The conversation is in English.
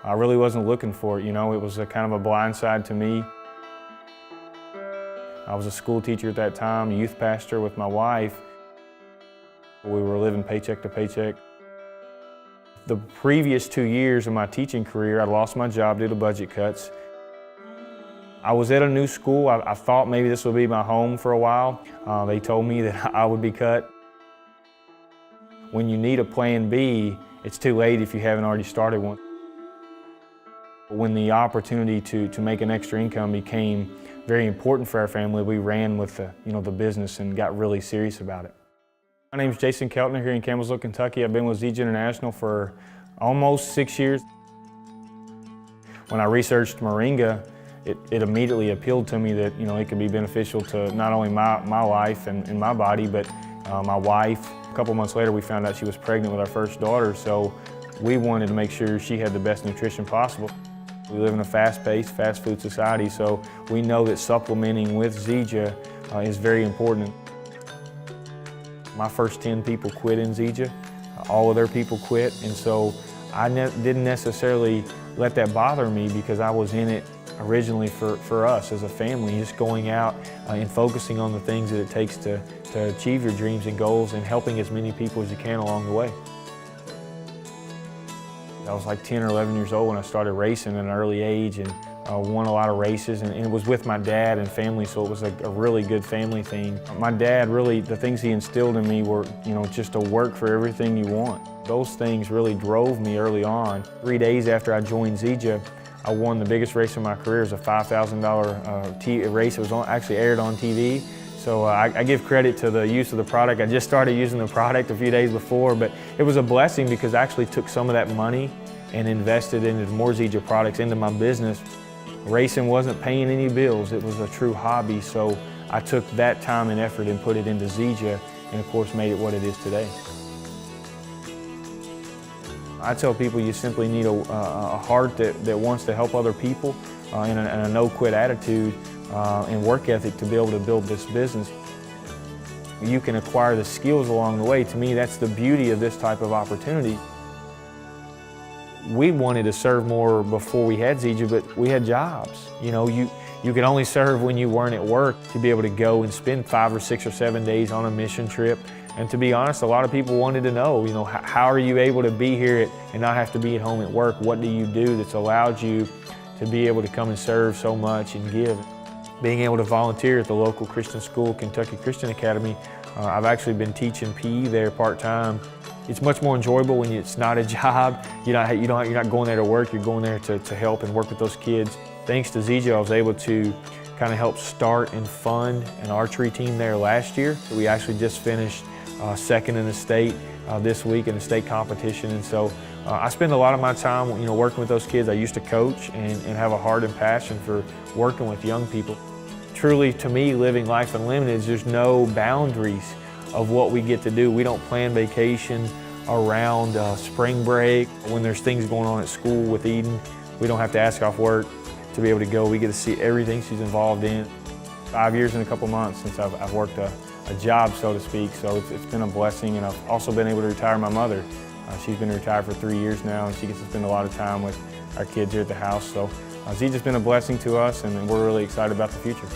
I really wasn't looking for it, you know, it was a kind of a blindside to me. I was a school teacher at that time, youth pastor with my wife. We were living paycheck to paycheck. The previous 2 years of my teaching career, I lost my job due to budget cuts. I was at a new school. I thought maybe this would be my home for a while. They told me that I would be cut. When you need a plan B, it's too late if you haven't already started one. When the opportunity to make an extra income became very important for our family, we ran with the business and got really serious about it. My name is Jason Keltner here in Campbellsville, Kentucky. I've been with Zija International for almost 6 years. When I researched moringa, it immediately appealed to me that it could be beneficial to not only my life and my body, but my wife. A couple months later, we found out she was pregnant with our first daughter, so we wanted to make sure she had the best nutrition possible. We live in a fast-paced, fast food society, so we know that supplementing with Zija is very important. My first 10 people quit in Zija. All of their people quit, and so I didn't necessarily let that bother me because I was in it originally for us as a family, just going out and focusing on the things that it takes to achieve your dreams and goals and helping as many people as you can along the way. I was like 10 or 11 years old when I started racing at an early age and won a lot of races, and it was with my dad and family, so it was a really good family thing. My dad really, the things he instilled in me were, just to work for everything you want. Those things really drove me early on. 3 days after I joined Zija, I won the biggest race of my career. It was a $5,000 race. It was actually aired on TV. So I give credit to the use of the product. I just started using the product a few days before, but it was a blessing because I actually took some of that money and invested into more Zija products into my business. Racing wasn't paying any bills. It was a true hobby. So I took that time and effort and put it into Zija and of course made it what it is today. I tell people you simply need a heart that wants to help other people and a no-quit attitude and work ethic to be able to build this business. You can acquire the skills along the way. To me, that's the beauty of this type of opportunity. We wanted to serve more before we had Zija, but we had jobs. You could only serve when you weren't at work. To be able to go and spend 5 or 6 or 7 days on a mission trip. And to be honest, a lot of people wanted to know, how are you able to be here and not have to be at home at work? What do you do that's allowed you to be able to come and serve so much and give? Being able to volunteer at the local Christian school, Kentucky Christian Academy, I've actually been teaching PE there part-time. It's much more enjoyable when it's not a job. You're not going there to work, you're going there to help and work with those kids. Thanks to Zija, I was able to kind of help start and fund an archery team there last year. We actually just finished second in the state this week in the state competition, and so I spend a lot of my time working with those kids. I used to coach and have a heart and passion for working with young people. Truly, to me, living life unlimited, there's no boundaries of what we get to do. We don't plan vacation around spring break. When there's things going on at school with Eden, we don't have to ask off work to be able to go. We get to see everything she's involved in. 5 years and a couple months since I've worked a job, so to speak, so it's been a blessing, and I've also been able to retire my mother. She's been retired for 3 years now, and she gets to spend a lot of time with our kids here at the house, so Zija's been a blessing to us, and we're really excited about the future.